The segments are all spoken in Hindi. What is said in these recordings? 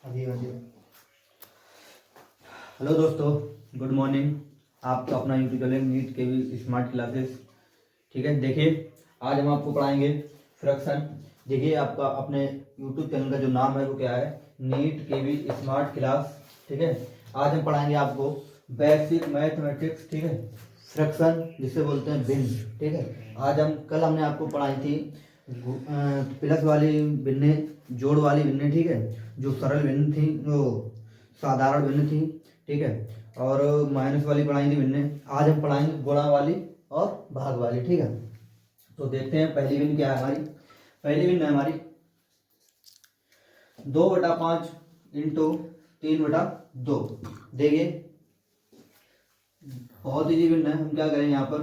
अभी अभी हेलो दोस्तों, गुड मॉर्निंग। आपका अपना यूट्यूब चैनल नीट के वी स्मार्ट क्लासेस। ठीक है, देखिए आज हम आपको पढ़ाएंगे फ्रैक्शन। देखिए आपका अपने यूट्यूब चैनल का जो नाम है वो क्या है, नीट के वी स्मार्ट क्लास। ठीक है, आज हम पढ़ाएंगे आपको बेसिक मैथमेटिक्स। ठीक है, फ्रैक्शन जिसे बोलते हैं भिन्न। ठीक है, आज कल हमने आपको पढ़ाई थी प्लस वाली भिन्ने, जोड़ वाली भिन्ने। ठीक है, जो सरल भिन्न थी, जो साधारण भिन्न थी। ठीक है, और माइनस वाली पढ़ाई थी भिन्ने। आज हम पढ़ाएंगे गुणा वाली और भाग वाली। ठीक है, तो देखते हैं पहली भिन्न क्या है हमारी। पहली भिन्न है हमारी 2/5 इंटू 3/2। देखिए बहुत इजी भिन्न है। हम क्या करेंगे यहाँ पर,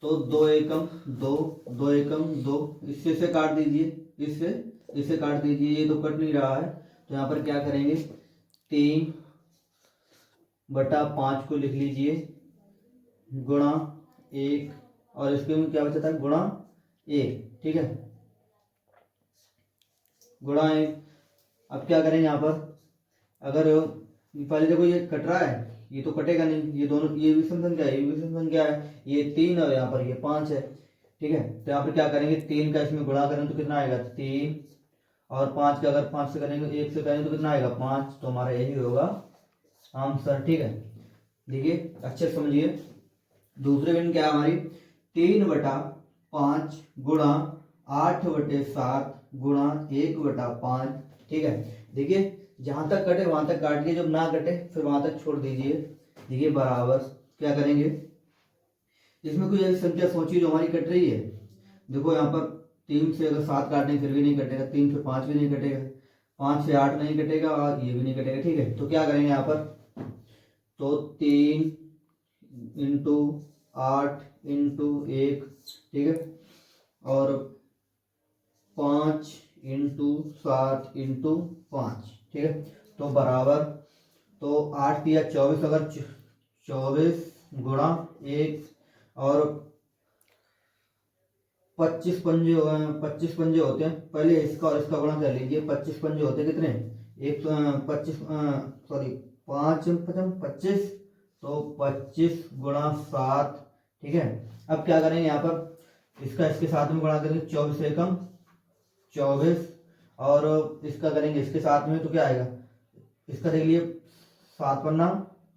तो 2 एकम 2, 2 एकम 2, इससे से काट दीजिए, इससे काट दीजिए, ये तो कट नहीं रहा है। तो यहाँ पर क्या करेंगे, 3/5 को लिख लीजिए गुणा 1, और इसके में क्या बचा था, गुणा 1। ठीक है, गुणा 1। अब क्या करें यहाँ पर, अगर पहले देखो ये कट रहा है, ये तो कटेगा नहीं, ये दोनों, ये विषम संख्या है, ये विषम संख्या है, ये 3 और यहाँ पर ये 5 है। ठीक है, तो यहाँ पर क्या करेंगे, 3 का इसमें गुणा करें तो कितना आएगा 3, और 5 का अगर 5 से करेंगे, 1 से करेंगे तो कितना आएगा 5। तो हमारा यही होगा आंसर। ठीक है, देखिए अच्छे से समझिए। दूसरे भिन्न क्या है हमारी, 3/5 गुणा 8/7 गुणा 1/5। ठीक है, देखिए जहां तक कटे वहां तक काटिए, जब ना कटे फिर वहां तक छोड़ दीजिए। देखिए बराबर क्या करेंगे, इसमें कोई ऐसी संख्या सोचिए जो हमारी कट रही है। देखो यहाँ पर 3 से अगर 7 काटेंगे फिर भी नहीं कटेगा, 3 से 5 भी नहीं कटेगा, 5 से 8 नहीं कटेगा, और ये भी नहीं कटेगा। ठीक है, तो क्या करेंगे यहाँ पर, तो 3 इंटू 8 इंटू 1। ठीक है, और 5 इंटू 7 इंटू 5। ठीक है, तो बराबर, तो 8 या 24, अगर 24 गुणा 1, और 25 पंजे 25 पंजे होते हैं, पहले इसका और इसका गुणा कर लीजिए। 25 पंजे होते हैं कितने, एक 25, सॉरी 5 पचम 25, तो 25 गुणा 7। ठीक है, अब क्या करेंगे यहाँ पर, इसका इसके साथ में गुणा करेंगे, 24 से कम 24, और इसका करेंगे इसके साथ में, तो क्या आएगा, इसका देख लिए 7 पन्ना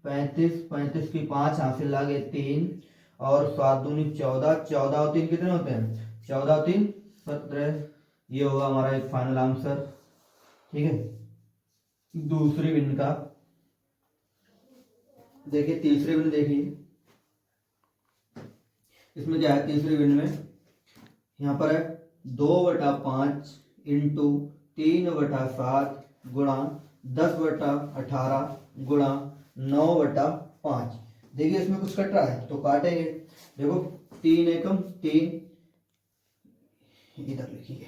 35, 35 की 5 हासिल लागे 3, और 7 दूनी 14, 14 और 3 कितने होते हैं, 14 और 3 17। ये होगा हमारा एक फाइनल आंसर। ठीक है, दूसरी भिन्न का देखिए, तीसरी भिन्न देखिए, इसमें क्या है, तीसरी भिन्न में यहाँ पर है 2/5 इंटू 3/7 गुणा 10/18 गुणा 9/5। देखिए इसमें कुछ कट रहा है तो काटेंगे। देखो 3 एकम 3, इधर लिखिए,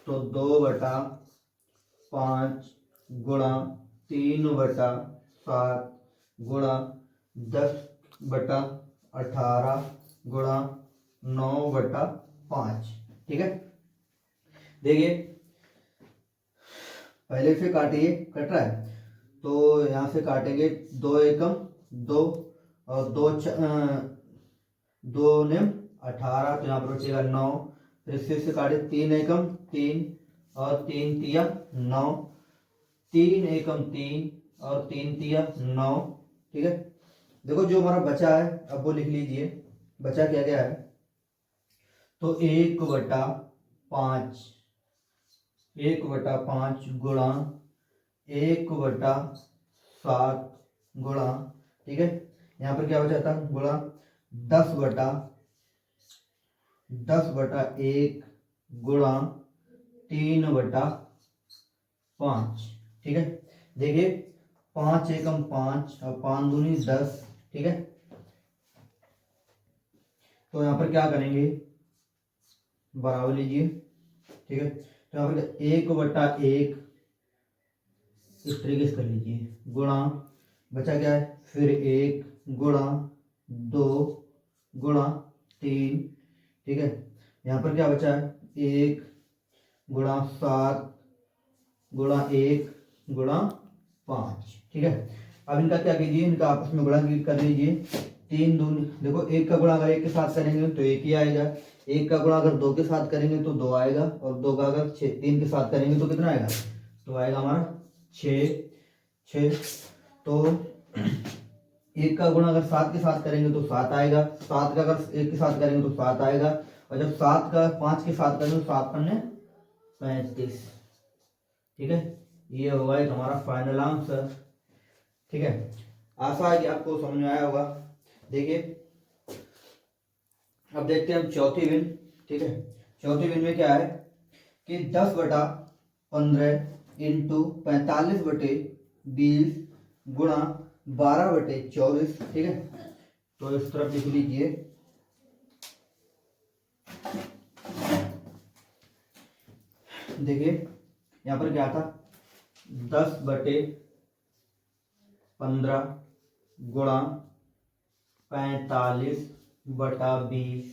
तो 2/5 गुणा 3/7 गुणा 10/18 गुणा 9/5। ठीक है, देखिए पहले से काटिए, कट रहा है तो यहाँ से काटेंगे, 2 एकम 2, और 2 ने 18, तो यहाँ पर बचेगा 9। फिर इससे काटे 3 एकम 3, और 3 तिया 9, 3 एकम 3, और 3 तिया 9। ठीक है, देखो जो हमारा बचा है अब वो लिख लीजिए, बचा क्या क्या है, तो 1/5, 1/5 गुणा 1/7 गुणा, ठीक है, यहाँ पर क्या बचा था, गुणा 10/1 गुणा 3/5। ठीक है, देखिए 5 एकम 5, और 5 दूनी 10। ठीक है, तो यहाँ पर क्या करेंगे, बराबर लीजिए। ठीक है, तो यहाँ पर 1/1 इस तरीके से कर लीजिए, गुणा बचा क्या है, फिर 1 गुणा 2 गुणा 3। ठीक है, यहाँ पर क्या बचा है, 1 गुणा 7 गुणा 1 गुणा 5। ठीक है, अब इनका क्या कीजिए, इनका आपस में गुणा कर लीजिए। 3 दूनी, देखो एक का गुणा अगर एक के साथ करेंगे तो एक ही आएगा, एक का गुणा अगर दो के साथ करेंगे तो दो आएगा, और दो का अगर 3 के साथ करेंगे तो कितना आएगा, तो आएगा हमारा 6। तो एक का गुणा अगर 7 के साथ करेंगे तो 7 आएगा, 7 का अगर एक के साथ करेंगे तो 7 आएगा, और जब 7 का 5 के साथ करेंगे तो 7 पन्ने 35। ठीक है, ये होगा एक हमारा फाइनल आंसर। ठीक है, आशा है कि आपको समझ में आया होगा। देखिए अब देखते हैं हम चौथी विन। ठीक है, चौथी विन में क्या है कि 10/15 इंटू 45/20 गुणा 12/24। ठीक है, तो इस तरफ लिख लीजिए। देखिए यहाँ पर क्या था, 10/15 गुणा 45/20।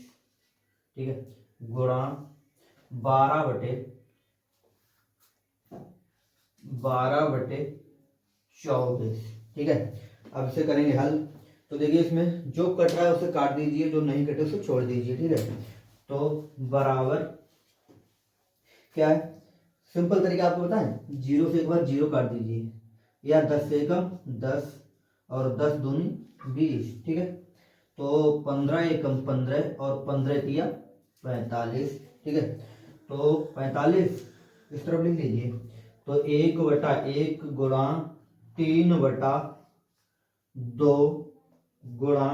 ठीक है, गुणा 12/24। ठीक है, अब इसे करेंगे हल। तो देखिए इसमें जो कट रहा है उसे काट दीजिए, जो नहीं कटे उसे छोड़ दीजिए। ठीक है, तो बराबर क्या है, सिंपल तरीका आपको बताएं, 0 से एक बार 0 काट दीजिए, या 10 से एकम 10 और 10 दूनी 20। ठीक है, तो 15 एकम 15 और 15 तिया 45। ठीक है, तो 45 इस तरफ लिख लीजिए। तो 1/1 गुणा 3/2 गुणा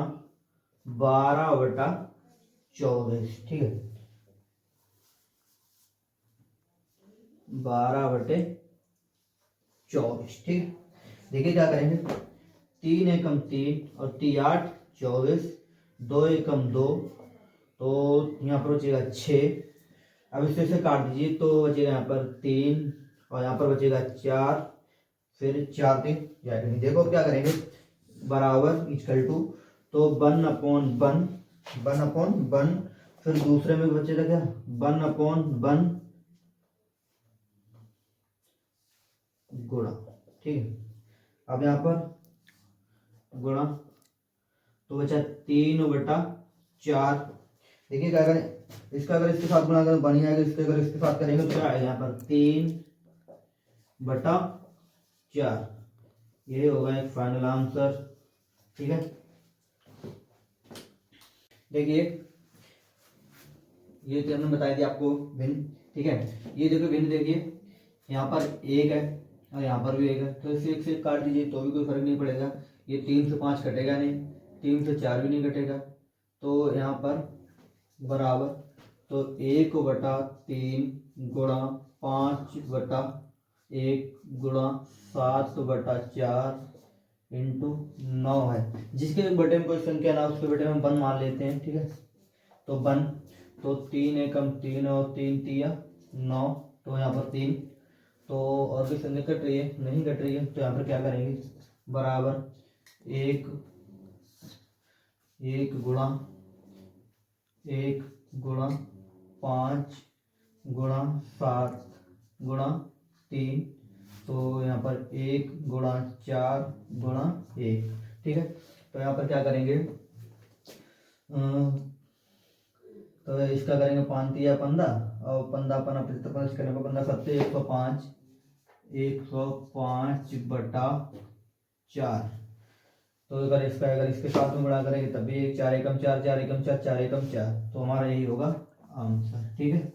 12/24। ठीक है, 12/24। ठीक है, देखिए क्या करेंगे, 3 एकम 3 और 3 8 24, 2 एकम 2, तो यहाँ पर बचेगा 6। अब इसे काट दीजिए तो बचेगा यहाँ पर 3 और यहाँ पर बचेगा 4, फिर 4 3 जाएगा। देखो क्या करेंगे, बराबर इक्वल टू, तो 1/1 फिर दूसरे में बचेगा क्या, 1/1 गुणा। ठीक है, अब यहाँ पर गुणा, तो बचा 3/4। देखिए क्या करें, इसका अगर इसके साथ गुणा करें बन आएगा, इसके अगर इसके साथ करेंगे तो क्या आएगा, यहाँ पर 3/4। ये होगा एक फाइनल आंसर। ठीक है, देखिए ये तो हमने बताया दिया आपको भिन्न। ठीक है, ये देखो भिन्न, देखिए यहाँ पर 1 है और यहाँ पर भी 1 है, तो इसे 1 से काट दीजिए तो भी कोई फर्क नहीं पड़ेगा। ये 3 से 5 कटेगा नहीं, 3 से 4 भी नहीं कटेगा, तो यहाँ पर बराबर, तो 1/3 गुणा 5/1 गुणा 7/4 इंटू 9 है। जिसके बटे में कोई संख्या ना उसके बटे में 1 मान लेते हैं। ठीक है, तो 1, तो 3 एकम 3 और 3 तिया 9, तो यहाँ पर 3, तो और भी संख्या कट रही है, नहीं कट रही है, तो यहाँ पर क्या करेंगे, बराबर 1 गुणा 1 गुणा 5 गुणा 7 गुणा 3, तो यहाँ पर 1 गुणा 4 गुणा 1। ठीक है, तो यहाँ पर क्या करेंगे, तो इसका करेंगे 5 तिया 15 और 15 15 55 करने पर 15 7 105, 105/4। तो अगर इसके साथ में गुणा करेंगे तब भी 4 एकम 4 4 एकम 4 4 एकम 4, तो हमारा यही होगा आंसर। ठीक है,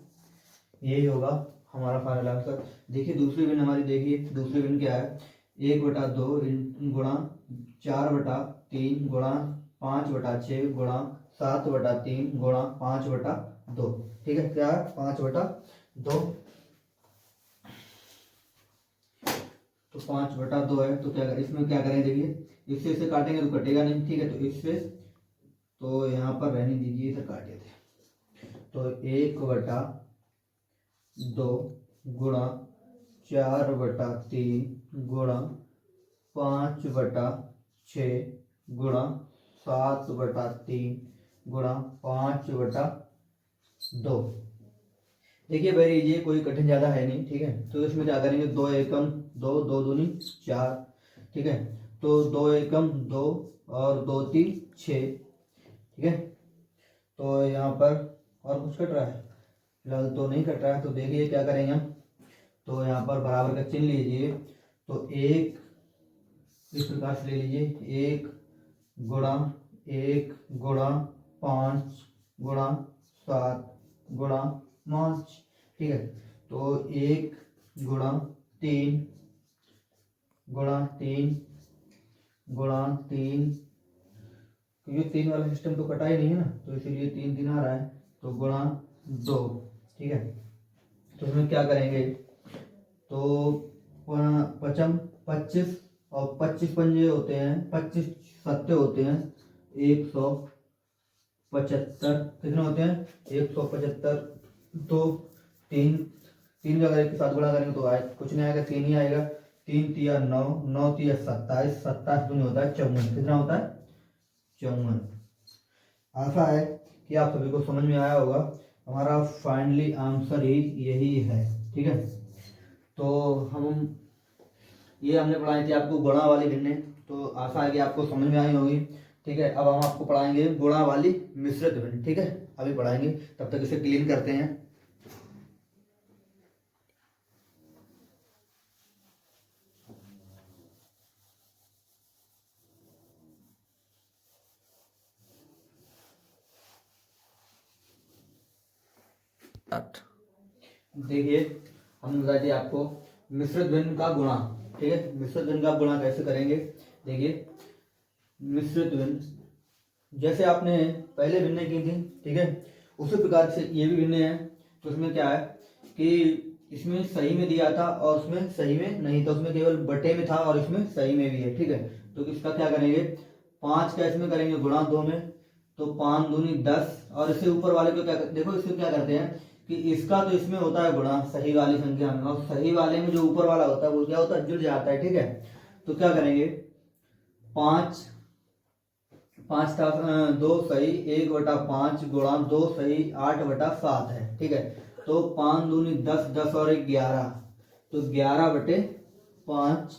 यही होगा हमारा फाइनल आंसर। देखिए दूसरी विन हमारी, देखिए दूसरी विन क्या है, 1/2 गुणा 4/3 गुणा 5/6 गुणा 7/3 गुणा 5/2। ठीक है, क्या है 5/2, तो 5/2 है, तो क्या इसमें क्या करें, देखिए इससे काटेंगे तो कटेगा नहीं। ठीक है, तो इससे, तो यहाँ पर रहने दीजिए, इसे काट देते, तो 1/2 गुणा 4/3 गुणा 5/6 गुणा 7/3 गुणा 5/2। देखिए वेरी इजी है, कोई कठिन ज़्यादा है नहीं, ठीक है। तो इसमें क्या करेंगे, 2 एकम 2, 2 दूनी 4, ठीक है। तो 2 एकम 2 और 2 3 6, ठीक है। तो यहाँ पर और कुछ कट रहा है फिलहाल तो नहीं कट रहा है। तो देखिए क्या करेंगे हम, तो यहाँ पर बराबर का चिन्ह लीजिए। तो एक इस प्रकार से ले लीजिए, 1 गुणा 1 गुणा 5 गुणा 7 गुणा 5, ठीक है। तो 1 गुणा 3 गुणा 3 गुणा 3, क्योंकि 3 वाला सिस्टम तो कटा ही नहीं है ना, तो इसीलिए 3 3 आ रहा है। तो गुणा 2, ठीक है। तो इसमें क्या करेंगे, तो पचम 25 और 25 पंजे होते हैं, 25 सत्ते होते हैं 175, कितने होते हैं 175। तो 3 3 का अगर एक के साथ गुणा करेंगे तो कुछ नहीं आएगा, 3 ही आएगा। 3 तिया 9, 9 तिया 27, 27 दूनी होता है 54, कितना होता है 54। आशा है कि आप सभी को समझ में आया होगा। हमारा फाइनली आंसर ही यही है, ठीक है। तो हमने पढ़ाई थी आपको गुणा वाली भिन्नें, तो आशा है कि आपको समझ में आई होगी, ठीक है। अब हम आपको पढ़ाएंगे गुणा वाली मिश्रित भिन्न, ठीक है, अभी पढ़ाएंगे। तब तक इसे क्लीन करते हैं। देखिए हमने बताया थी आपको मिश्रित भिन्न का गुणा, ठीक है। मिश्रित भिन्न का गुणा कैसे करेंगे, देखिए मिश्रित भिन्न जैसे आपने पहले भिन्नें की थी, ठीक है, उसी प्रकार से ये भी भिन्नें हैं। तो इसमें क्या है कि इसमें सही में दिया था और उसमें सही में नहीं था, उसमें केवल बटे में था और इसमें सही में भी है, ठीक है। तो इसका क्या करेंगे, 5 का इसमें करेंगे गुणा 2 में, तो 5 दूनी 10, और इससे ऊपर वाले को क्या देखो, इसको क्या करते हैं कि इसका तो इसमें होता है गुणा सही वाली संख्या में, और सही वाले में जो ऊपर वाला होता है वो क्या होता है, जुड़ जाता है, ठीक है। तो क्या करेंगे, 5 था 2 सही 1/5 गुणा 2 सही 8/7 है, ठीक है। तो 5 दूनी 10, 10 और 1 11, तो 11/5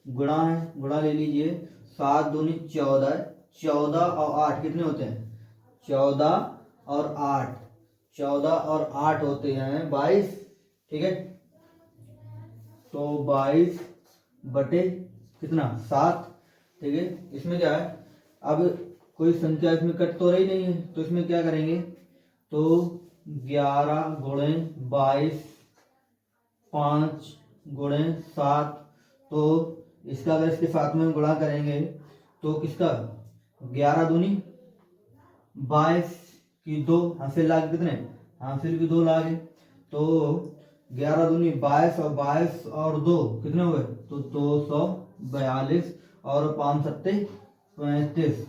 गुणा है, गुणा ले लीजिए। 7 दूनी 14, 14 और 8 कितने होते हैं 14 और 8, 14 और 8 होते हैं 22, ठीक है। तो 22 बटे कितना 7, ठीक है। इसमें क्या है, अब कोई संख्या इसमें कट तो रही नहीं है, तो इसमें क्या करेंगे, तो 11 गुणे 22 5 गुणे 7, तो इसका अगर इसके साथ में गुणा करेंगे तो किसका 11 दूनी 22 की 2 हासिल लागे, कितने हासिल की 2 लागे। तो 11 दूनी 22 और 22 और 2 कितने हुए, तो 242 और 5 सत्ते 35।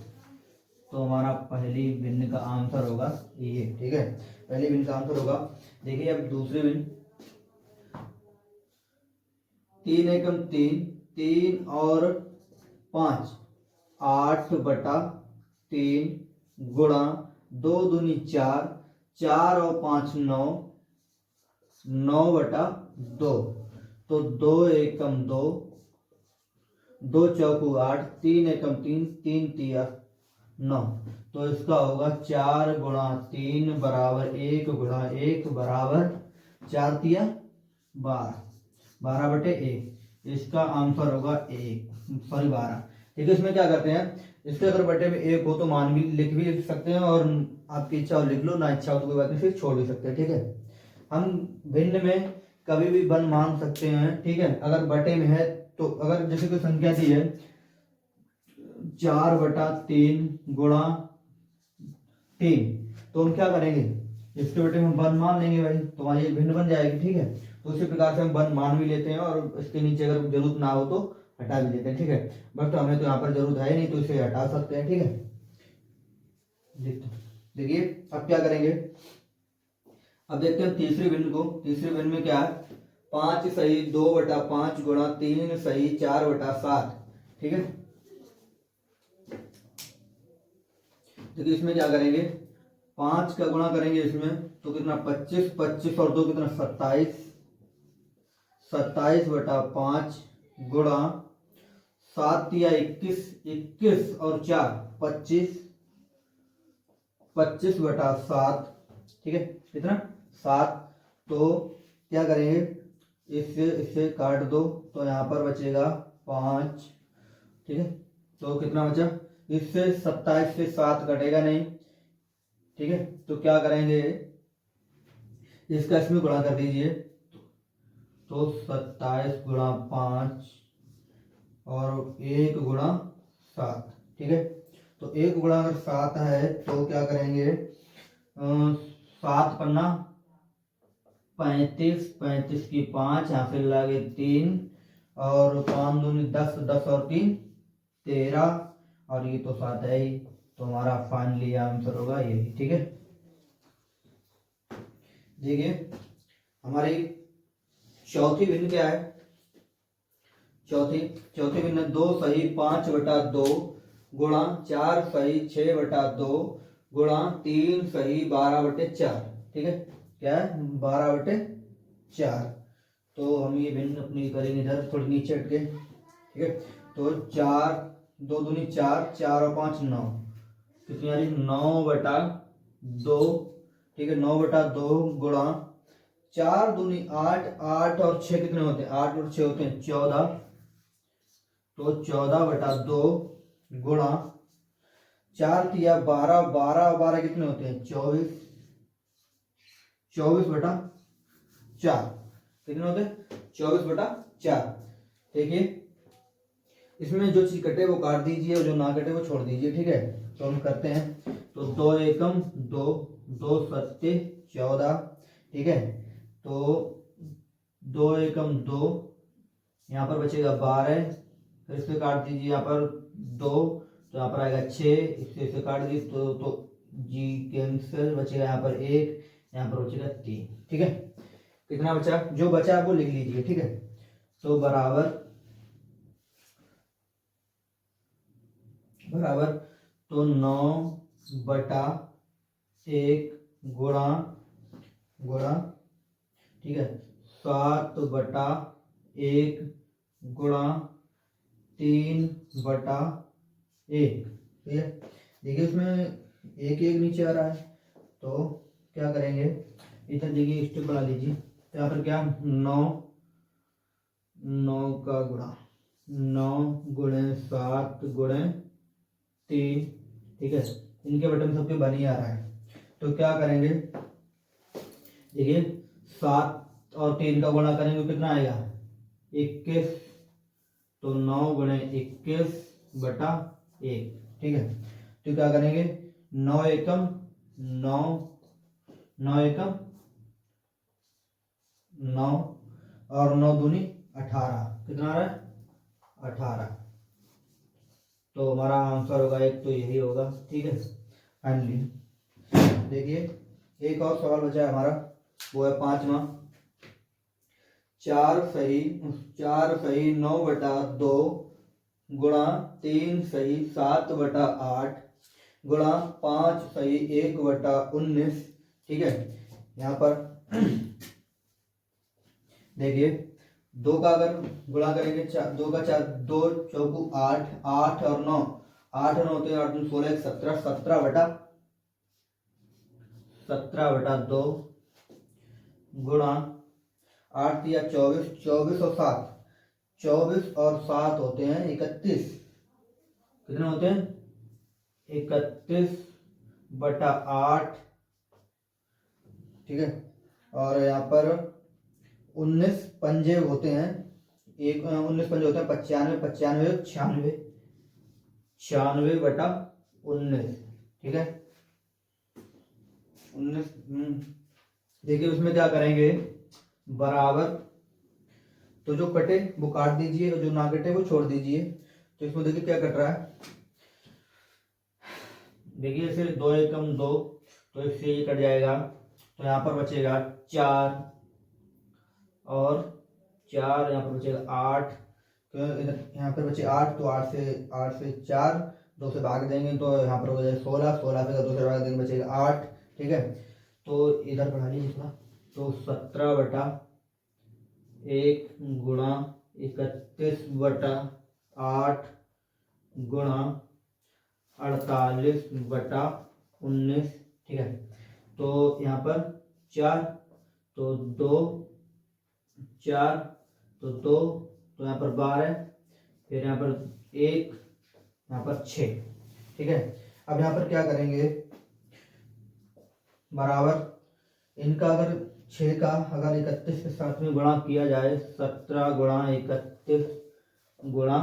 तो हमारा पहली भिन्न का आंसर होगा ये, ठीक है, पहली भिन्न का आंसर होगा। देखिए अब दूसरी भिन्न, 3 एकम 3, 3 और 5 8/3 गुणा 2 दूनी 4, 4 और 5 9, 9/2। तो 2 एकम 2, 2 चौकू 8, 3 एकम 3, 3 तिया 9। तो इसका होगा 4 गुणा 3 बराबर 1 गुणा 1 बराबर 4 तिया 12, 12/1। इसका आंसर होगा 12। ठीक है, इसमें क्या करते हैं, इसके अगर बटे में 1 हो तो मान भी लिख भी सकते हैं, और आपकी इच्छा हो लिख लो, ना इच्छा हो तो कोई बात नहीं, फिर छोड़ भी सकते हैं। ठीक है, हम भिन्न में कभी भी वन मान सकते हैं। ठीक है, अगर बटे में है तो अगर जैसे कोई संख्या दी है 4/3 गुणा 3, तो हम क्या करेंगे, इसके बटे में वन मान लेंगे भाई, तो हमारी ये भिन्न बन जाएगी। ठीक है, तो उसी प्रकार से हम वन मान भी लेते हैं, और इसके नीचे अगर जरूरत ना हो तो हटा भी देते हैं। ठीक है, बट हमें तो यहाँ पर जरूरत है नहीं, तो इसे हटा सकते हैं। ठीक है, देखिए अब क्या करेंगे, अब देखते हैं तीसरी भिन्न को। तीसरी भिन्न में क्या है, 5 सही 2/5 गुणा 3 सही 4/7। ठीक है, देखिए इसमें क्या करेंगे, 5 का गुणा करेंगे इसमें तो कितना 25, 25 और 2 कितना 27, 27/5 गुणा 7 या 21, 21 और 4 25, 25/7, ठीक है कितना 7। तो क्या करेंगे, इससे काट दो तो यहाँ पर बचेगा 5, ठीक है। तो कितना बचा, इससे 27 से 7 कटेगा नहीं, ठीक है। तो क्या करेंगे, इसका इसमें गुणा कर दीजिए, तो 27 गुणा 5 और 1 गुणा 7, ठीक है। तो 1 गुणा अगर 7 है तो क्या करेंगे, 7 पन्ना 35, 35 की 5, यहाँ से लागे 3 और 5 दूनी 10, 10 और 3 13 और ये तो 7 है ही। तो हमारा फाइनली आंसर होगा यही, ठीक है। देखिए हमारी चौथी भिन्न क्या है, चौथी भिन्न 2 सही 5/2 गुणा 4 सही 6/2 गुणा 3 सही 12/4, ठीक है। क्या है 12/4। तो हम ये भिन्न अपनी करेंगे इधर थोड़ी नीचे हटके, ठीक है। तो 4 2 दूनी 4, 4 और 5 9, कितनी आ रही 9/2, ठीक है। 9/2 गुणा 4 दूनी 8, 8 और 6 कितने होते हैं, 8 और 6 होते हैं 14, तो 14/2 गुणा 4 तिया 12, 12 और 12 कितने होते हैं 24, 24/4 कितने होते हैं 24/4। देखिए इसमें जो चीज कटे वो काट दीजिए और जो ना कटे वो छोड़ दीजिए, ठीक है। तो हम करते हैं, तो 2 एकम 2, 2 सत्ते 14, ठीक है। तो 2 एकम 2, यहाँ पर बचेगा 12, फिर इससे काट दीजिए यहाँ पर 2, तो यहाँ पर आएगा 6, इससे काट दीजिए तो जी कैंसिल, बचेगा यहाँ पर 1, यहाँ पर बचेगा 3, ठीक है। कितना बचा, जो बचा वो लिख लीजिए, ठीक है। तो बराबर तो 9/1 गुणा, ठीक है 7/1 गुणा 3/1, ठीक है। देखिए इसमें एक नीचे आ रहा है, तो क्या करेंगे, इधर देखिए स्टेप बना लीजिए। तो यहाँ पर क्या 9 का गुणा 9 गुणे 7 गुणे 3, ठीक है। इनके बटन सबके बन ही आ रहा है। तो क्या करेंगे, देखिए 7 और 3 का गुणा करेंगे कितना आएगा 21, तो 9 गुणे 21/1, ठीक है। तो क्या करेंगे 9 एकम 9, 9 एकम 9 और 9 दूनी 18, कितना आ रहा है 18। तो हमारा आंसर होगा एक, तो यही होगा, ठीक है। फाइनली देखिए एक और सवाल बचा है हमारा, वो है 5वां। 4 सही 9/2 गुणा 3 सही 7/8 गुणा 5 सही 1/19, ठीक है। यहाँ पर देखिए 2 का अगर गुणा करेंगे 2 का 4, 2 चौकू 8, 8 और 9, 8 और 9 होते हैं 8 दूनी 16, 17, 17/2 गुणा 8 या 24, 24 और 7, 24 और 7 होते हैं 31, कितने होते हैं 31/8, ठीक है। और यहाँ पर 19 पंजे होते हैं, 19 पंजे होते हैं 95, 95, 96, 96/19, ठीक है 19। देखिए उसमें क्या करेंगे, बराबर तो जो कटे वो काट दीजिए और जो ना कटे वो छोड़ दीजिए। तो इसमें देखिए क्या कट रहा है, देखिए इसे 2 एकम 2, तो इससे ये कट जाएगा, तो यहाँ पर बचेगा 4 और 4, यहाँ पर बचेगा 8, तो यहाँ पर बचे 8, तो 8 से 4 2 से भाग देंगे तो यहाँ पर हो जाएगा 16, 16 से 2 से भाग देंगे बचेगा 8, ठीक है। तो इधर बढ़ा लीजिए थोड़ा। तो 17/1 गुणा 31/8 गुणा 48/19। ठीक है, तो यहाँ पर 4, तो 2, 4, तो 2, तो यहाँ पर 12, फिर यहाँ पर 1, यहाँ पर 6। ठीक है, अब यहाँ पर क्या करेंगे, बराबर इनका अगर 6 का अगर 31 के साथ में गुणा किया जाए, 17 गुणा 31 गुणा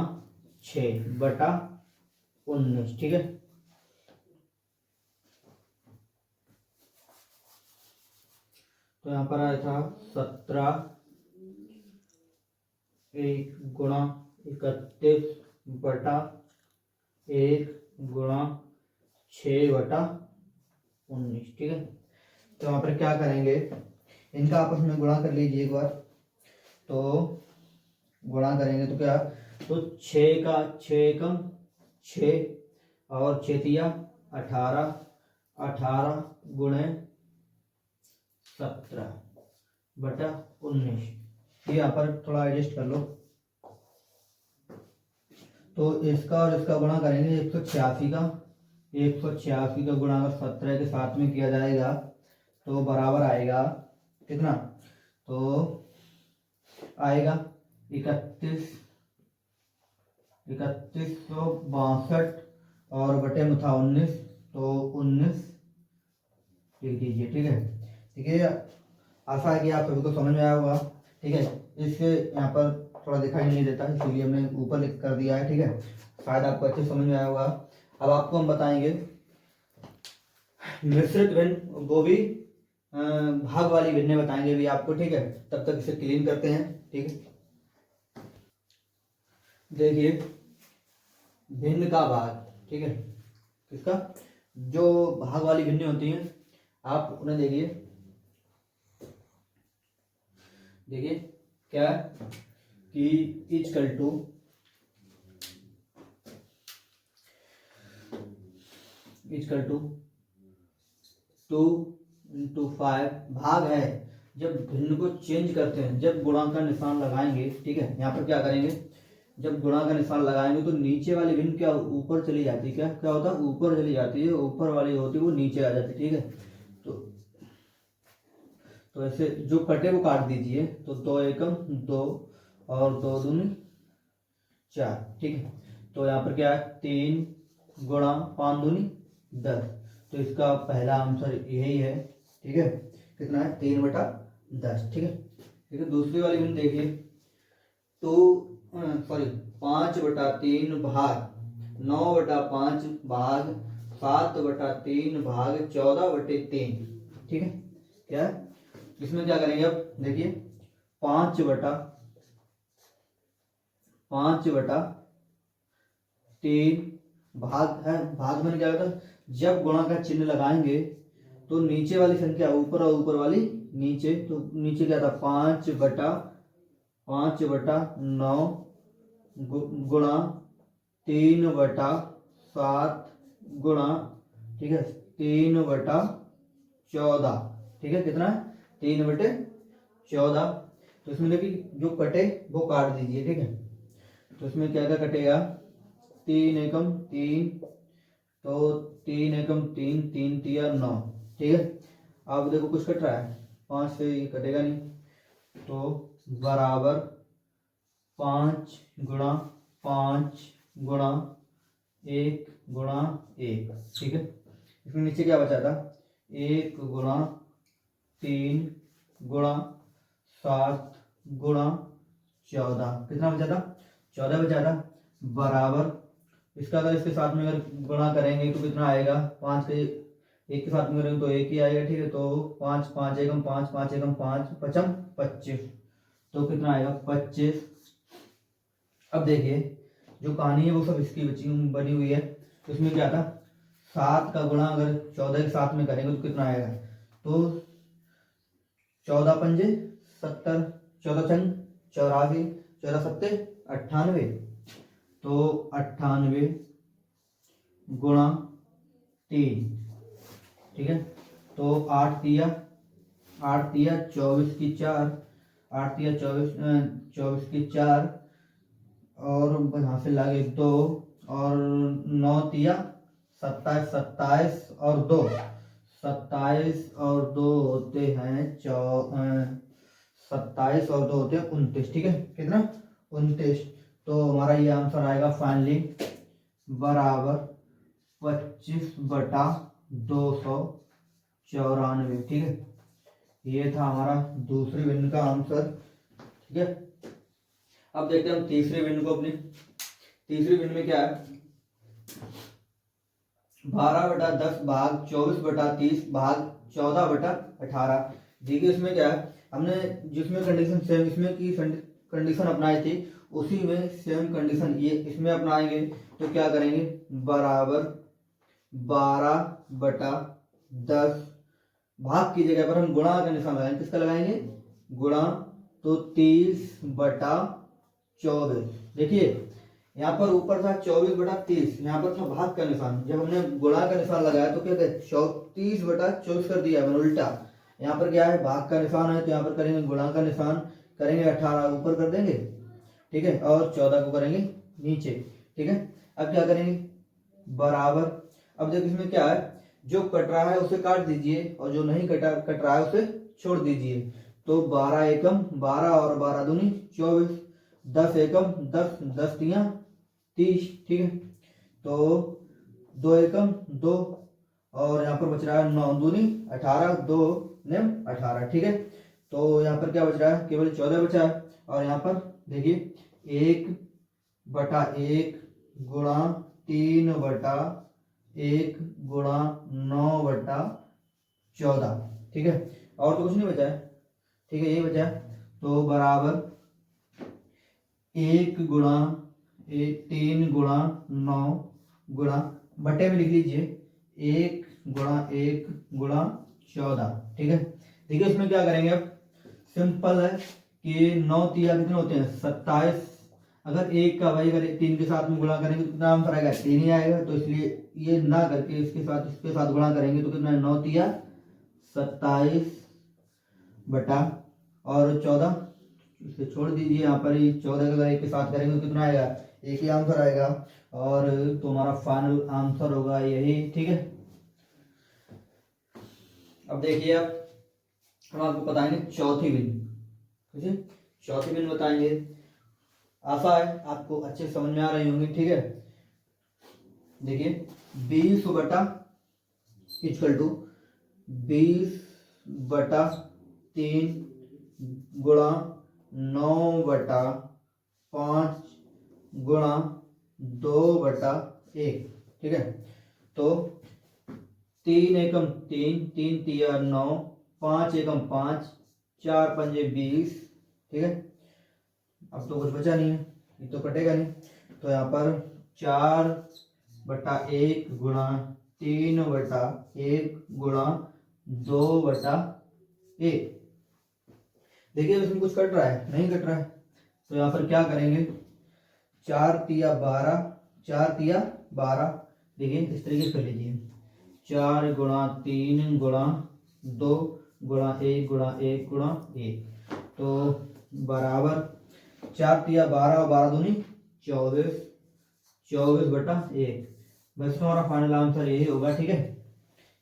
6/19। ठीक है, तो यहाँ पर आया था 17/1 गुणा 31/1 गुणा 6/19। ठीक है, तो यहाँ पर क्या करेंगे, इनका आपस में गुणा कर लीजिए एक बार। तो गुणा करेंगे तो क्या, तो 6 का 6 एकम 6 और 6 तिया 18, 18 गुणे 17/19। ये यहाँ पर थोड़ा एडजस्ट कर लो। तो इसका और इसका गुणा करेंगे 186 का, 186 का गुणा अगर 17 के साथ में किया जाएगा तो बराबर आएगा कितना, तो आएगा 3162 और बटे में था 19, तो 19 लिख दीजिए। ठीक है, ठीक है, आशा है कि आप सभी को समझ में आया होगा। ठीक है, इससे यहाँ पर थोड़ा दिखाई नहीं देता है, इसलिए हमने ऊपर लिख कर दिया है। ठीक है, शायद आपको अच्छे समझ में आया होगा। अब आपको हम बताएंगे मिश्रित भिन्न, वो भी भाग वाली भिन्नें बताएंगे भी आपको। ठीक है, तब तक इसे क्लीन करते हैं। ठीक है, देखिए भिन्न का भाग। ठीक है, किसका, जो भाग वाली भिन्नें होती हैं आप उन्हें देखिए। देखिए क्या है कि इक्वल टू 2 × 5 भाग है। जब भिन्न को चेंज करते हैं, जब गुणा का निशान लगाएंगे, ठीक है, यहाँ पर क्या करेंगे, जब गुणा का निशान लगाएंगे तो नीचे वाली भिन्न क्या ऊपर चली जाती है, क्या क्या होता है, ऊपर चली जाती है, ऊपर वाली होती है वो नीचे आ जाती है। ठीक है, तो ऐसे जो कटे वो काट दीजिए। तो 2 एकम 2 और 2 दूनी 4। ठीक है, तो यहाँ पर क्या है, 3 गुणा 5 दूनी 10। तो इसका पहला आंसर यही है। ठीक है, कितना है, 3/10। ठीक है, ठीक है, दूसरी वाली भिन्न देखिए। तो सॉरी 5/3 भाग 9/5 भाग 7/3 भाग 14/3। ठीक है, क्या है, इसमें क्या करेंगे, अब देखिए 5/3 भाग है, भाग में क्या होता है, जब गुणा का चिन्ह लगाएंगे तो नीचे वाली संख्या ऊपर और ऊपर वाली नीचे। तो नीचे क्या था, 5/9 गुणा 3/7 गुणा, ठीक है, 3/14। ठीक है, कितना है, 3/14। तो इसमें देखिए जो कटे वो काट दीजिए। ठीक है, तो इसमें क्या क्या कटेगा, 3 एकम 3, तो 3 एकम 3, 3 तिया 9। ठीक है, अब देखो कुछ कट रहा है, 5 से ये कटेगा नहीं, तो बराबर 5 गुणा 5 गुणा 1 गुणा 1। ठीक है, इसमें नीचे क्या बचा था, 1 गुणा 3 गुणा 7 गुणा 14। कितना बचा था, 14 बचा था। बराबर इसका अगर इसके साथ में अगर गुणा करेंगे तो कितना आएगा, 5 के 1 के साथ में करेंगे तो 1 ही आएगा। ठीक है, तो 5 5 एकम 5 5 एकम 5 पचम 25। तो कितना आएगा, 25। अब देखिए जो कहानी है वो सब इसकी बनी हुई है। तो इसमें क्या था, 7 का गुणा अगर 14 के साथ में करेंगे तो कितना आएगा, तो 14 पंजे 70, 14 छंग 84, 14 सत्ते 98। तो 98 गुणा 3। ठीक है, तो 8 तिया 24 की 4, 8 तिया 24 की 4, और यहाँ से लागे 2, और 9 तिया 27, 27 और 2, 27 और 2 होते हैं 27 और 2 होते हैं 29। ठीक है, कितना 29। तो हमारा ये आंसर आएगा फाइनली बराबर 25/294। ठीक है, ये था हमारा दूसरे बिंदु का आंसर। ठीक है, अब देखते हैं हम तीसरे बिंदु को। अपनी तीसरे बिंदु में क्या है, 12/10 भाग 24/30 भाग 14/18। देखिए इसमें क्या है, हमने जिसमें कंडीशन सेम इसमें की कंडीशन अपनाई थी, उसी में सेम कंडीशन ये इसमें अपनाएंगे। तो क्या करेंगे, बराबर 12/10 भाग की जगह पर हम गुणा का निशान लगाएंगे। किसका लगाएंगे, गुणा। तो 30/24। देखिए यहाँ पर ऊपर था 24/30, यहाँ पर था भाग का निशान। जब हमने गुणा का निशान लगाया तो क्या कहते 30/24 कर दिया मैंने उल्टा। यहाँ पर क्या है, भाग का निशान है, तो यहाँ पर करेंगे गुणा का निशान, करेंगे 18 ऊपर कर देंगे। ठीक है, और 14 को करेंगे नीचे। ठीक है, अब क्या करेंगे, बराबर। अब देखिए इसमें क्या है, जो कट रहा है उसे काट दीजिए, और जो नहीं कट रहा है उसे छोड़ दीजिए। तो 12 एकम 12 और 12 दूनी 24, 10 एकम 10, 10 तिया 30। ठीक है, तो 2 एकम 2, और यहाँ पर बच रहा है 9 दूनी 18, 2 ने 18। ठीक है, तो यहाँ पर क्या बच रहा है, केवल 14 बचा है। और यहाँ पर देखिए 1/1 गुणा 3/1 गुणा 9/14। ठीक है, और तो कुछ नहीं बचा है। ठीक है, यही बचा है। तो बराबर 3 गुणा 9 गुणा बटे में लिख लीजिए 1 गुणा 14। ठीक है, देखिए इसमें क्या करेंगे, अब सिंपल है कि 9 तिया कितने होते हैं 27। अगर 1 का भाई अगर 3 के साथ में गुणा करेंगे तो कितना आंसर आएगा, 3 ही आएगा। तो इसलिए ये ना करके इसके साथ गुणा करेंगे तो कितना है, 9 तिया 27 बटा और 14, इसे छोड़ दीजिए। यहाँ पर ही 14 अगर 1 के साथ करेंगे तो कितना आएगा, 1 ही आंसर आएगा। और तुम्हारा फाइनल आंसर होगा यही। ठीक है, अब देखिए अब हम आपको बताएंगे चौथी बिंदु। ठीक है, चौथी बिंदु बताएंगे। आशा है आपको अच्छे समझ में आ रही होंगी। ठीक है, देखिए 20/3 गुणा 9/5 गुणा 2/1। ठीक है, तो 3 एकम 3, 3 तिया 9, 5 एकम 5, 4 पंजे 20। ठीक है, अब तो कुछ बचा नहीं है, ये तो कटेगा नहीं। तो यहाँ पर 4/1 गुणा 3/1 गुणा 2/1। देखिए इसमें कुछ कट रहा है, नहीं कट रहा है। तो यहाँ पर क्या करेंगे, 4 तिया 12, 4 तिया 12। देखिए इस तरीके से कर लीजिए, 4 गुणा 3 गुणा 2 गुणा 1 गुणा 1 गुणा 1। तो बराबर 4 तिया 12 और 12 दूनी 24, 24/1। बस हमारा फाइनल आंसर यही होगा। ठीक है,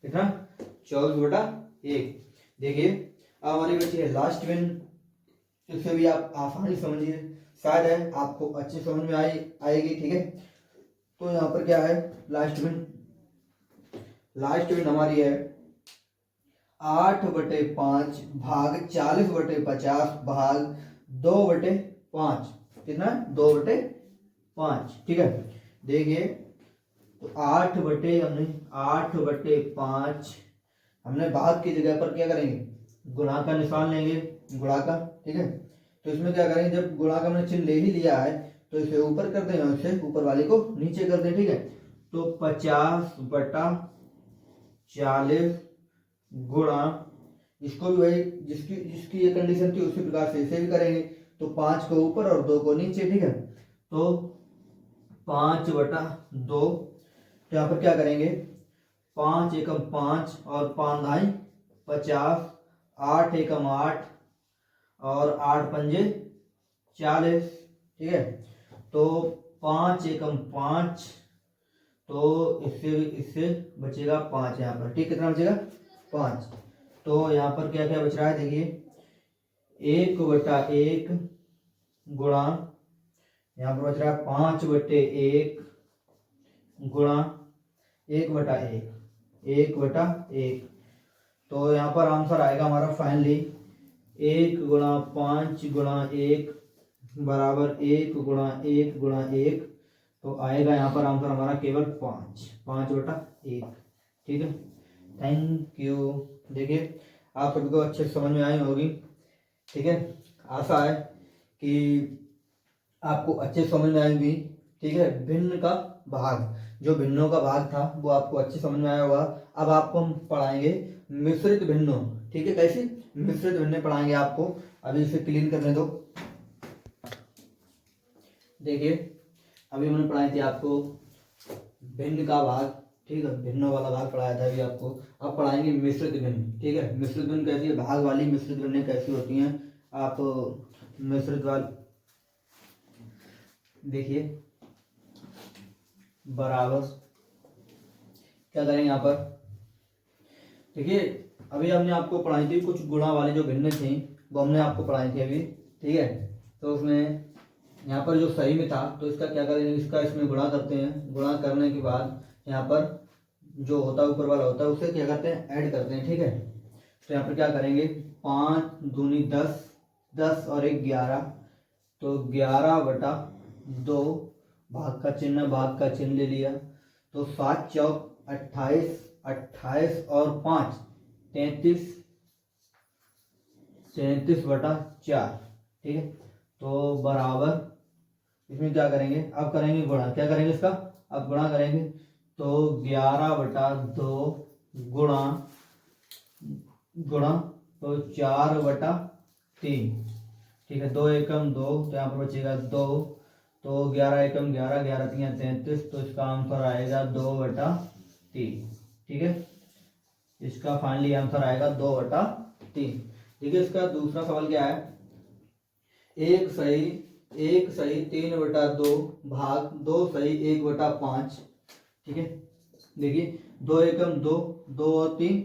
कितना 24/1। देखिए अब हमारी बची है लास्ट बिन, इसे भी आप आसानी समझिए, शायद है आपको अच्छी समझ में आएगी। ठीक है, तो यहाँ पर क्या है, लास्ट बिन हमारी है 8/5 भाग 40/50 भाग 2/5। कितना 2/5। ठीक है, देखिए तो 8/5 हमने भाग की जगह पर क्या करेंगे, गुणा का निशान लेंगे, गुणा का। ठीक है, तो इसमें क्या करेंगे, जब गुणा का हमने चिन्ह ले ही लिया है तो इसे ऊपर कर दें और इसे ऊपर वाले को नीचे कर दें। ठीक है, तो 50/40 गुणा, इसको भी वही जिसकी जिसकी ये कंडीशन थी उसी प्रकार से इसे भी करेंगे। तो 5 को ऊपर और 2 को नीचे। ठीक है, तो 5/2। तो यहाँ पर क्या करेंगे, 5 एकम 5 और 5 दाई 50, 8 एकम 8 और 8 पंजे 40, ठीक है। तो 5 एकम 5, तो इससे इससे बचेगा 5 यहाँ पर, ठीक। कितना बचेगा? 5। तो यहाँ पर क्या क्या बच रहा है देखिए, 1/1 गुणा, यहाँ पर बच रहा है 5/1 गुणा 1/1, 1/1। तो यहाँ पर आंसर आएगा हमारा फाइनली 1 गुणा 5 गुणा 1 बराबर 1 गुणा 1 गुणा 1। तो आएगा यहाँ पर आंसर हमारा केवल 5/1, ठीक है। Thank you. देखिए आप सभी को अच्छे से समझ में आई होगी, ठीक है। आशा है कि आपको अच्छे से समझ में आएगी, ठीक है। भिन्न का भाग, जो भिन्नों का भाग था वो आपको अच्छे समझ में आया होगा। अब आपको हम पढ़ाएंगे मिश्रित भिन्नों, ठीक है। कैसी? मिश्रित भिन्नें पढ़ाएंगे आपको। अभी इसे क्लीन करने दो। देखिए अभी हमने पढ़ाई थी आपको भिन्न का भाग, ठीक है। भिन्नों वाला भाग पढ़ाया था अभी आपको। अब पढ़ाएंगे मिश्रित भिन्न, ठीक है। मिश्रित भिन्न कैसी है? भाग वाली मिश्रित भिन्नें कैसी होती हैं? आप मिश्रित वाली देखिए, बराबर क्या करेंगे यहाँ पर? देखिए अभी हमने आपको पढ़ाई थी कुछ गुणा वाली जो भिन्न थी, वो हमने आपको पढ़ाई थी अभी, ठीक है। तो उसमें यहाँ पर जो सही में था, तो इसका क्या करेंगे? इसका इसमें गुणा करते हैं। गुणा करने के बाद यहाँ पर जो होता है ऊपर वाला होता है, उसे क्या करते हैं? ऐड करते हैं, ठीक है। तो यहाँ पर क्या करेंगे? 5 दूनी 10, 10 और 1 11, तो 11/2, भाग का चिन्ह ले लिया। तो 7 चौक 28, 28 और 5 33, 33/4, ठीक है। तो बराबर इसमें क्या करेंगे? अब करेंगे गुणा। क्या करेंगे इसका? अब गुणा करेंगे। तो 11/2 गुणा गुणा तो 4/3, ठीक है। 2 एकम 2, तो यहाँ पर बचेगा 2। तो 11 एकम 11, 11 3 33, तो इसका आंसर आएगा 2/3, ठीक है। इसका फाइनली आंसर आएगा 2/3। देखिए इसका दूसरा सवाल क्या है? एक सही 3/2 भाग 2 सही 1/5, ठीक है। देखिए 2 एकम 2, 2 और 3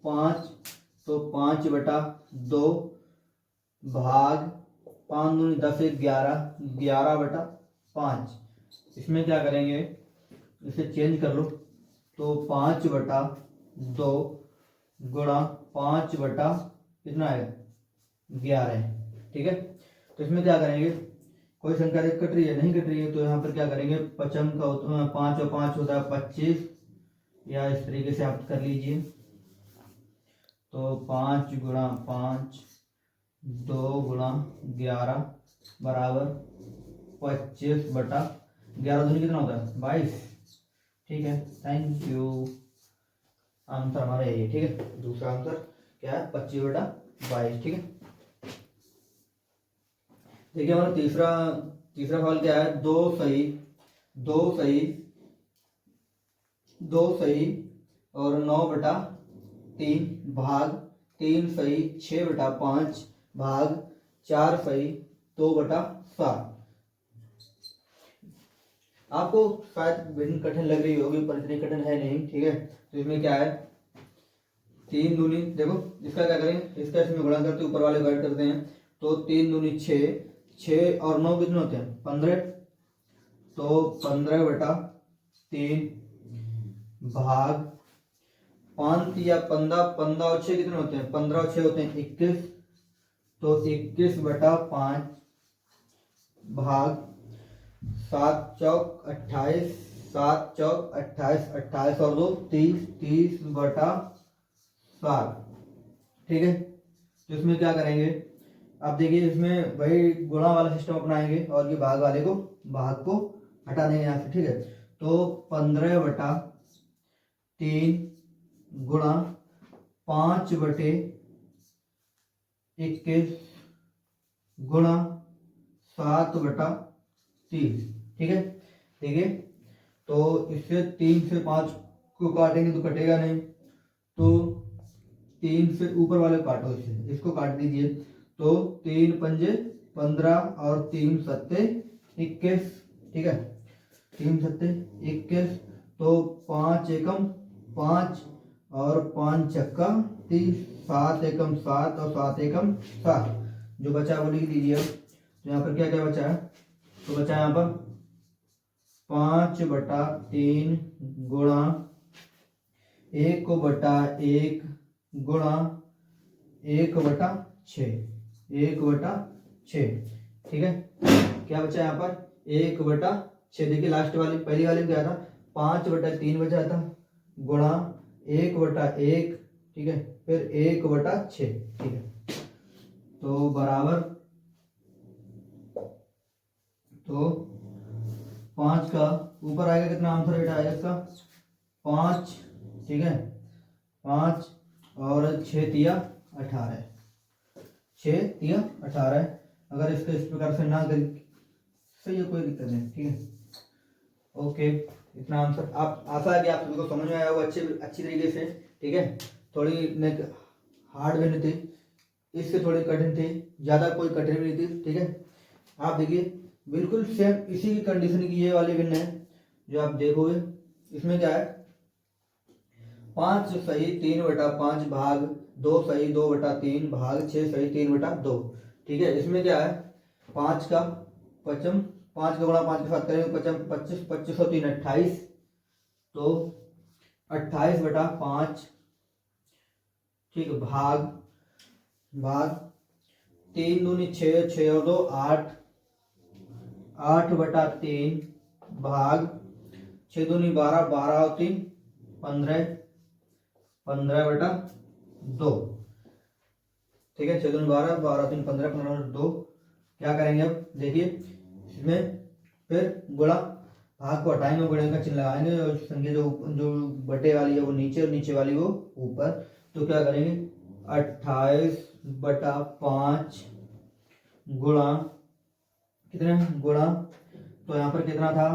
5, तो 5/2 भाग 5 दूनी 10 1 11, 11/5। इसमें क्या करेंगे? इसे चेंज कर लो। तो 5/2 गुणा 5 कितना है? 11, ठीक है। तो इसमें क्या करेंगे? कोई संख्या कट रही है? नहीं कट रही है। तो यहाँ पर क्या करेंगे? पचम का 5 और 5 होता है 25, या इस तरीके से आप कर लीजिए। तो 5 गुणा 5, 2 गुणा 11 बराबर 25/11 दूनी कितना होता है? 22, ठीक है। Thank you. आंसर हमारा यही है, ठीक है। दूसरा आंसर क्या है? 25/22, ठीक है। देखिए हमारा तीसरा सवाल क्या है? दो सही और 9/3 भाग 3 सही 6/5 भाग 4 सही 2/7। आपको शायद भिन्न कठिन लग रही होगी, पर इतनी कठिन है नहीं, ठीक है। तो इसमें क्या है? 3 दूनी, देखो इसका क्या करेंगे? इसका इसमें गुणा करते ऊपर वाले को ऐड करते हैं। तो 3 दूनी 6, 6 और 9 कितने होते हैं? 15, तो 15/3 भाग 5 या 15, 15 और 6 कितने होते हैं? 15 और 6 होते हैं 21, तो 21/5 भाग 7 चौक 28, 7 चौक 28, 28 और 2 30, 30/7, ठीक है। तो इसमें क्या करेंगे? अब देखिए इसमें वही गुणा वाला सिस्टम अपनाएंगे और ये भाग को हटा देंगे यहाँ से, ठीक है। तो 15/3 गुणा 5/21 गुणा 7/30, ठीक है। देखिए तो इससे 3 से 5 को काटेंगे तो कटेगा नहीं, तो 3 से ऊपर वाले काटो, इसे इसको काट दीजिए। तो 3 पंजे 15 और 3 सत्ते 21, ठीक है, 3 सत्ते 21। तो 5 एकम 5 और 5 चक्का 30, 7 एकम 7 और 7 एकम 7। जो बचा वो लिख दीजिए। तो यहाँ पर क्या क्या बचा है, तो बचा यहाँ पर 5/3 गुणा 1/1 गुणा 1/6, 1/6, ठीक है। क्या बचा यहाँ पर 1/6। देखिए लास्ट वाली पहली वाली में क्या था, 5/3 बचा था गुणा 1/1, ठीक है, फिर 1/6, ठीक है। तो बराबर, तो 5 का ऊपर आएगा कितना आंसर बेटा आएगा इसका 5, ठीक है, 5 और 6 तिया 18, 6 तिया 18। अगर इसको इस प्रकार से ना करें सही है, कोई दिक्कत नहीं, ठीक है। ओके, इतना आंसर आप आशा है कि आप सभी को समझ में आया होगा अच्छी तरीके से, ठीक है। थोड़ी हार्ड भी नहीं थी, इससे थोड़ी कठिन थी, ज़्यादा कोई कठिन भी नहीं थी, ठीक है। आप देखिए बिल्कुल सेम इसी की कंडीशन की ये वाली विन है जो आप देखोगे। इसमें क्या है, 5 सही 3/5 भाग 2 सही 2/3 भाग 6 सही 3/2, ठीक है। इसमें क्या है 5 का पचम, 5 का गुणा 5 के साथ करेंगे पचम 25, 25 और 3 28, तो 28/5, ठीक है, भाग 3 दूनी 6, 6 और 2 8, 8/3 भाग 6 दूनी 12, 12 और 3 15, 15/2, ठीक है। 6 दूनी 12, 12 3 15, 15/2। क्या करेंगे अब देखिए, इसमें फिर गुणा, भाग को हटाएंगे, गुणे का चिन्ह लगाएंगे और संख्या जो बटे वाली है वो नीचे और नीचे वाली वो ऊपर। तो क्या करेंगे 28/5 गुणा कितना गुणा, तो यहाँ पर कितना था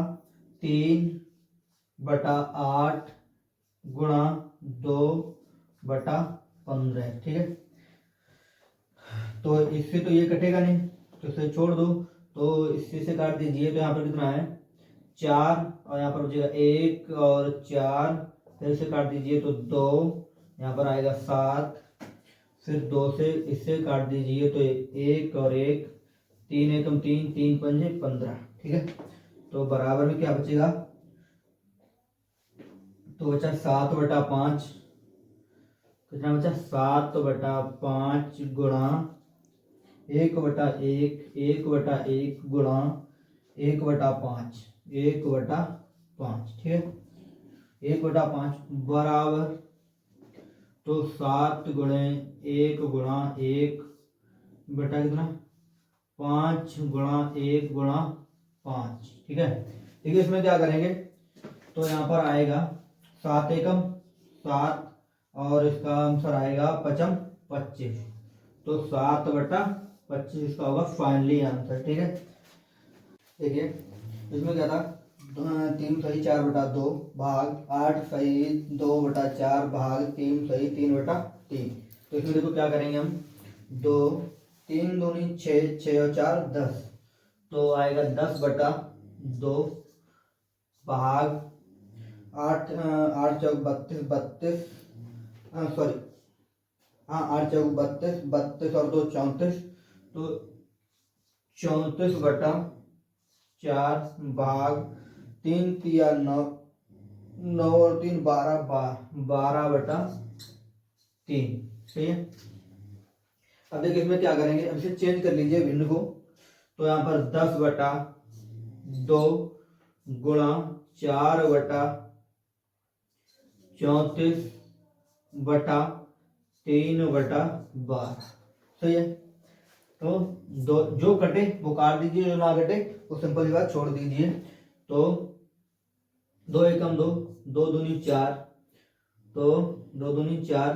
3/8 गुणा 2/15, ठीक है। तो इससे तो ये कटेगा नहीं, तो इसे छोड़ दो, तो इससे से काट दीजिए। तो यहाँ पर कितना है 4 और यहाँ पर बचेगा 1 और 4, फिर इसे काट दीजिए तो 2, यहाँ पर आएगा 7, फिर 2 से इससे काट दीजिए तो 1 और 1, 3 एकम 3, 3 पंजे 15, ठीक है। तो बराबर में क्या बचेगा, तो बचा 7/5, कितना बचा 7/5 गुणा 1/1, 1/1 गुणा 1/5, 1/5, ठीक है, 1/5 बराबर, तो 7 गुणे 1 गुणा 1 बटा कितना 5 गुणा 1 गुणा 5, ठीक है। ठीक है, इसमें क्या करेंगे, तो यहाँ पर आएगा 7 एकम 7 और इसका आंसर आएगा 5 25, तो 7/25 इसका होगा फाइनली आंसर, ठीक है। देखिए इसमें क्या था 3 सही 4/2 भाग 8 सही 2/4 भाग 3 सही 3/3। तो इसमें देखो क्या करेंगे हम 2 3 दूनी 6, 6 और 4 10, तो आएगा 10/2 भाग 8 8 चौक 32 32, सॉरी हाँ 8 चौक 32 32 और 2 34, तो 34/4 भाग 3 तिया 9, 9 और 3 12, 12/3, सही है। अब देखिए इसमें क्या करेंगे, अब इसे चेंज कर लीजिए भिन्न को। तो यहाँ पर 10/2 गुणा 4/34/3/12, सही है। तो दो जो कटे वो काट दीजिए, जो ना कटे वो सिंपल सी बात छोड़ दीजिए। तो 2 एकम 2, 2 दूनी 4, तो 2 दूनी 4,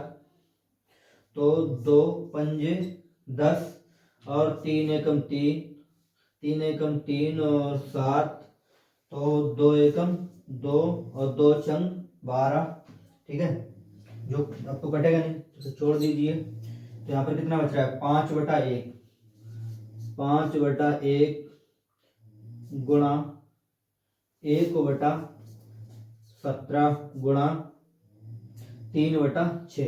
तो 2 पंजे 10 और 3 एकम 3, 3 एकम 3 और 7, तो 2 एकम 2 और 2 चंग 12, ठीक है। जो अब तो कटेगा नहीं, तो छोड़ दीजिए। तो यहाँ पर कितना बच रहा है 5/1, 5/1 गुणा 1/17 गुणा 3/6,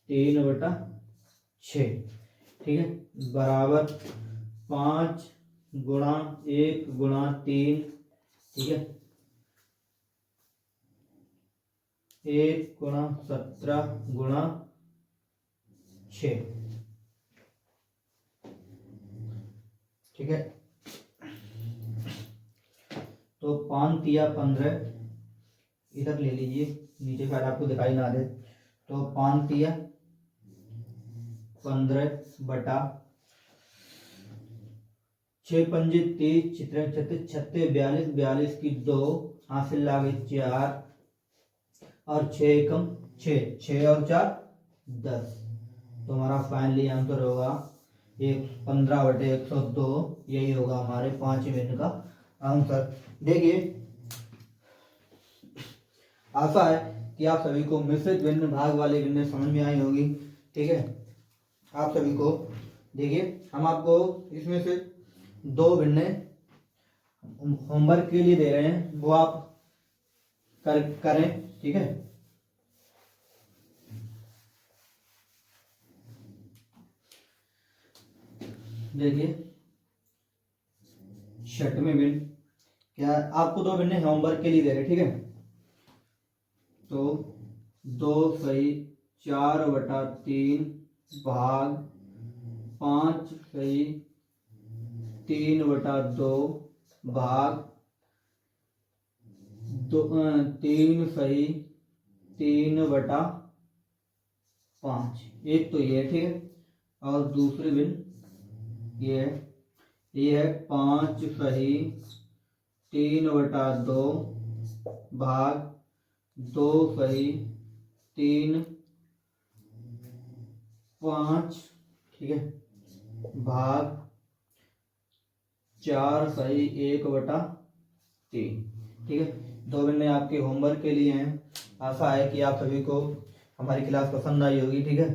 3/6, ठीक है, बराबर 5 गुणा 1 गुणा 3, ठीक है, 1 गुणा 17 गुणा 6, ठीक है। तो 5 तिया 15, इधर ले लीजिए, नीचे शायद आपको दिखाई ना दे। तो 5 तिया 15 बटा 6 पंजे 30, 36 36 42, 42 की 2, हासिल लागे 4 और 6 एकम 6, 6 और 4 10। तो हमारा फाइनली आंसर होगा 15/102, यही होगा हमारे 5 मिनट का आंसर। देखिए, आशा है कि आप सभी को मिश्रित भिन्न भाग वाली भिन्न समझ में आई होगी, ठीक है। आप सभी को देखिए, हम आपको इसमें से 2 भिन्न होमवर्क के लिए दे रहे हैं, वो आप करें, ठीक है। देखिए, 6वें भिन्न, क्या आपको 2 भिन्न होमवर्क के लिए दे रहे हैं, ठीक है। तो 2 सही 4/3 भाग 5 सही 3/2 भाग 3 सही 3/5, एक तो ये, ठीक है। और दूसरी भिन्न ये है 5 सही 3/2 भाग 2 सही 3/5, ठीक है, भाग 4 सही 1/3, ठीक है। 2 भिन्न आपके होमवर्क के लिए हैं। आशा है कि आप सभी को हमारी क्लास पसंद आई होगी, ठीक है।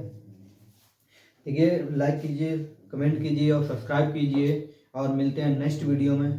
ठीक है, लाइक कीजिए, कमेंट कीजिए और सब्सक्राइब कीजिए, और मिलते हैं नेक्स्ट वीडियो में।